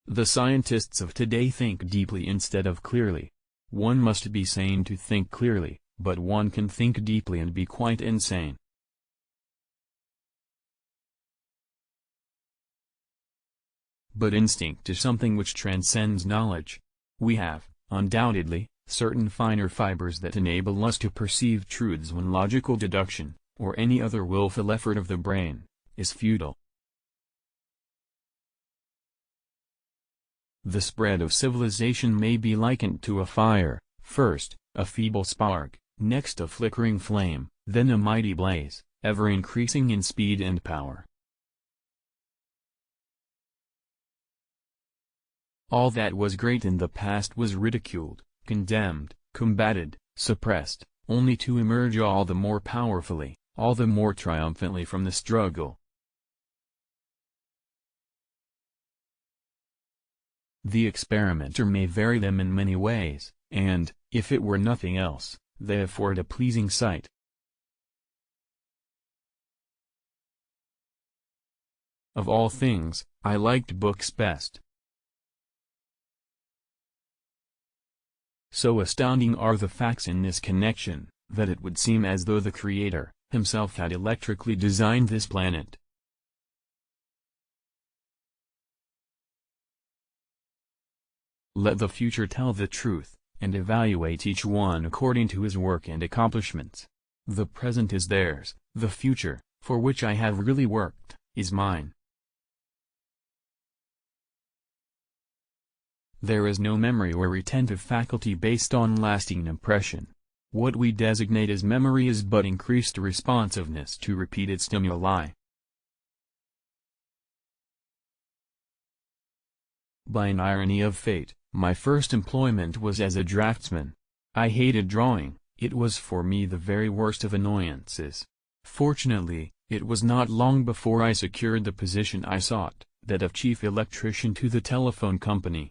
The scientists of today think deeply instead of clearly. One must be sane to think clearly, but one can think deeply and be quite insane. But instinct is something which transcends knowledge. We have, undoubtedly, certain finer fibers that enable us to perceive truths when logical deduction, or any other willful effort of the brain, is futile. The spread of civilization may be likened to a fire, first, a feeble spark, next a flickering flame, then a mighty blaze, ever increasing in speed and power. All that was great in the past was ridiculed, condemned, combated, suppressed, only to emerge all the more powerfully, all the more triumphantly from the struggle. The experimenter may vary them in many ways, and, if it were nothing else, they afford a pleasing sight. Of all things, I liked books best. So astounding are the facts in this connection, that it would seem as though the Creator, himself had electrically designed this planet. Let the future tell the truth, and evaluate each one according to his work and accomplishments. The present is theirs, the future, for which I have really worked, is mine. There is no memory or retentive faculty based on lasting impression. What we designate as memory is but increased responsiveness to repeated stimuli. By an irony of fate, my first employment was as a draftsman. I hated drawing, it was for me the very worst of annoyances. Fortunately, it was not long before I secured the position I sought, that of chief electrician to the telephone company.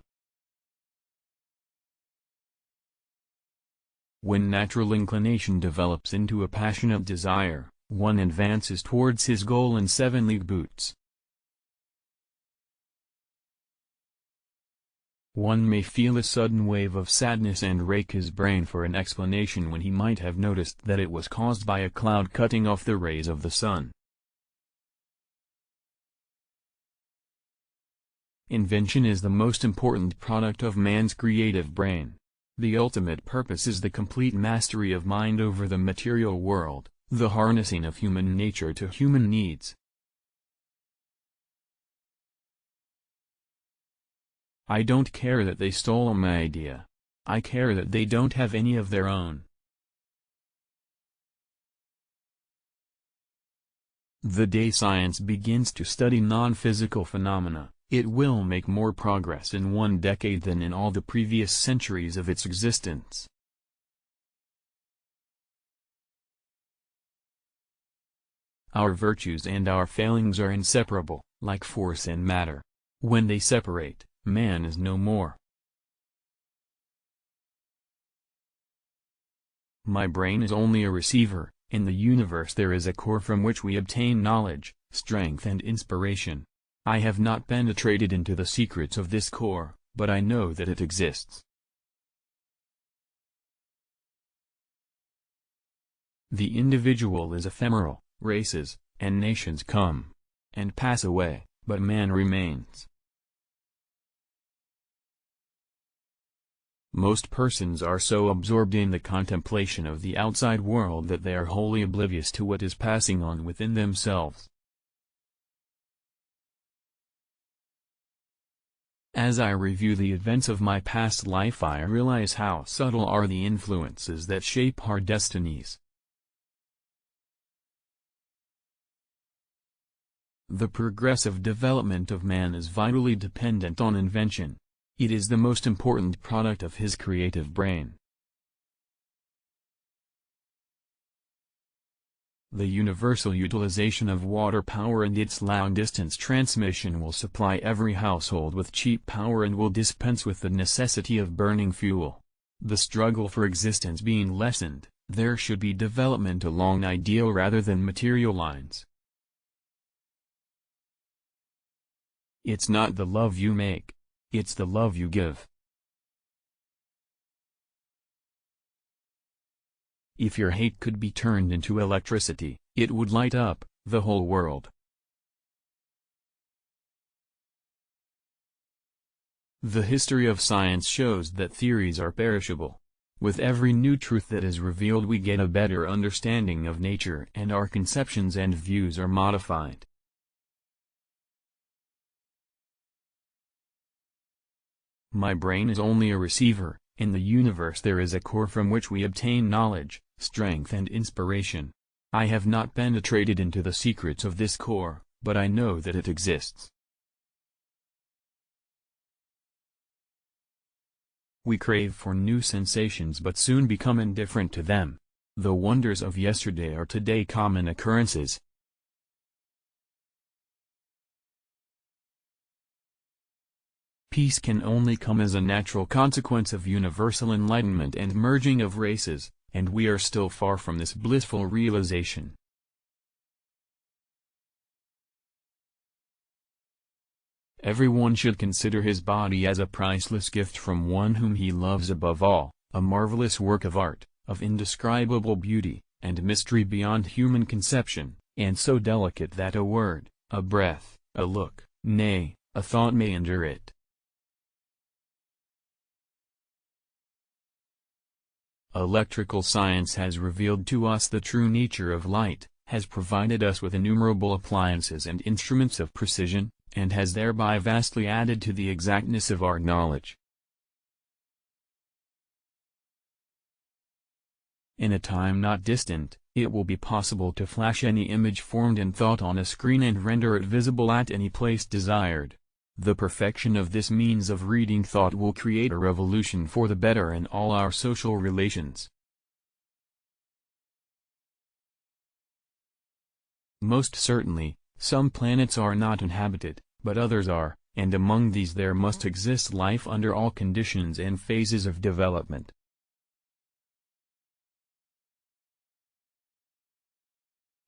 When natural inclination develops into a passionate desire, one advances towards his goal in 7-league boots. One may feel a sudden wave of sadness and rake his brain for an explanation when he might have noticed that it was caused by a cloud cutting off the rays of the sun. Invention is the most important product of man's creative brain. The ultimate purpose is the complete mastery of mind over the material world, the harnessing of human nature to human needs. I don't care that they stole my idea. I care that they don't have any of their own. The day science begins to study non-physical phenomena, it will make more progress in one decade than in all the previous centuries of its existence. Our virtues and our failings are inseparable, like force and matter. When they separate, man is no more. My brain is only a receiver. In the universe there is a core from which we obtain knowledge, strength and inspiration. I have not penetrated into the secrets of this core, but I know that it exists. The individual is ephemeral, races and nations come and pass away, but man remains. Most persons are so absorbed in the contemplation of the outside world that they are wholly oblivious to what is passing on within themselves. As I review the events of my past life, I realize how subtle are the influences that shape our destinies. The progressive development of man is vitally dependent on invention. It is the most important product of his creative brain. The universal utilization of water power and its long-distance transmission will supply every household with cheap power and will dispense with the necessity of burning fuel. The struggle for existence being lessened, there should be development along ideal rather than material lines. It's not the love you make, It's the love you give. If your hate could be turned into electricity, it would light up the whole world. The history of science shows that theories are perishable. With every new truth that is revealed, we get a better understanding of nature, and our conceptions and views are modified. My brain is only a receiver. In the universe there is a core from which we obtain knowledge, strength and inspiration. I have not penetrated into the secrets of this core, but I know that it exists. We crave for new sensations but soon become indifferent to them. The wonders of yesterday are today common occurrences. Peace can only come as a natural consequence of universal enlightenment and merging of races, and we are still far from this blissful realization. Everyone should consider his body as a priceless gift from one whom he loves above all, a marvelous work of art, of indescribable beauty, and mystery beyond human conception, and so delicate that a word, a breath, a look, nay, a thought may injure it. Electrical science has revealed to us the true nature of light, has provided us with innumerable appliances and instruments of precision, and has thereby vastly added to the exactness of our knowledge. In a time not distant, it will be possible to flash any image formed in thought on a screen and render it visible at any place desired. The perfection of this means of reading thought will create a revolution for the better in all our social relations. Most certainly, some planets are not inhabited, but others are, and among these there must exist life under all conditions and phases of development.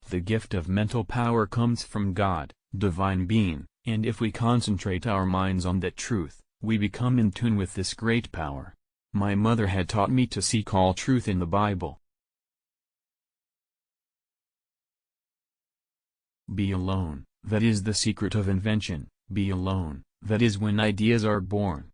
The gift of mental power comes from God, Divine Being, and if we concentrate our minds on that truth, we become in tune with this great power. My mother had taught me to seek all truth in the Bible. Be alone, that is the secret of invention. Be alone, that is when ideas are born.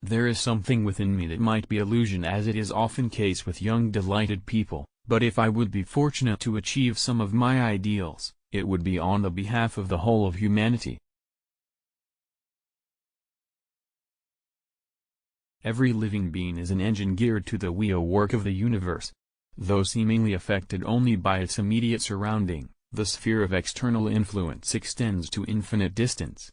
There is something within me that might be illusion, as it is often case with young delighted people, but if I would be fortunate to achieve some of my ideals, it would be on the behalf of the whole of humanity. Every living being is an engine geared to the wheel work of the universe. Though seemingly affected only by its immediate surrounding, the sphere of external influence extends to infinite distance.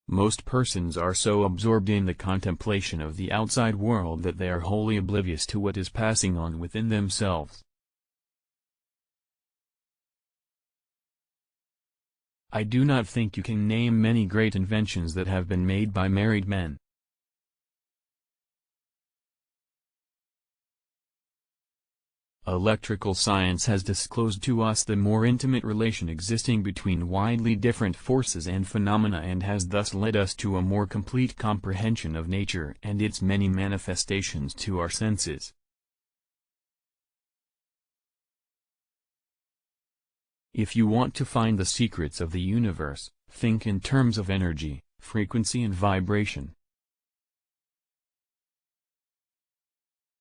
Most persons are so absorbed in the contemplation of the outside world that they are wholly oblivious to what is passing on within themselves. I do not think you can name many great inventions that have been made by married men. Electrical science has disclosed to us the more intimate relation existing between widely different forces and phenomena, and has thus led us to a more complete comprehension of nature and its many manifestations to our senses. If you want to find the secrets of the universe, think in terms of energy, frequency and vibration.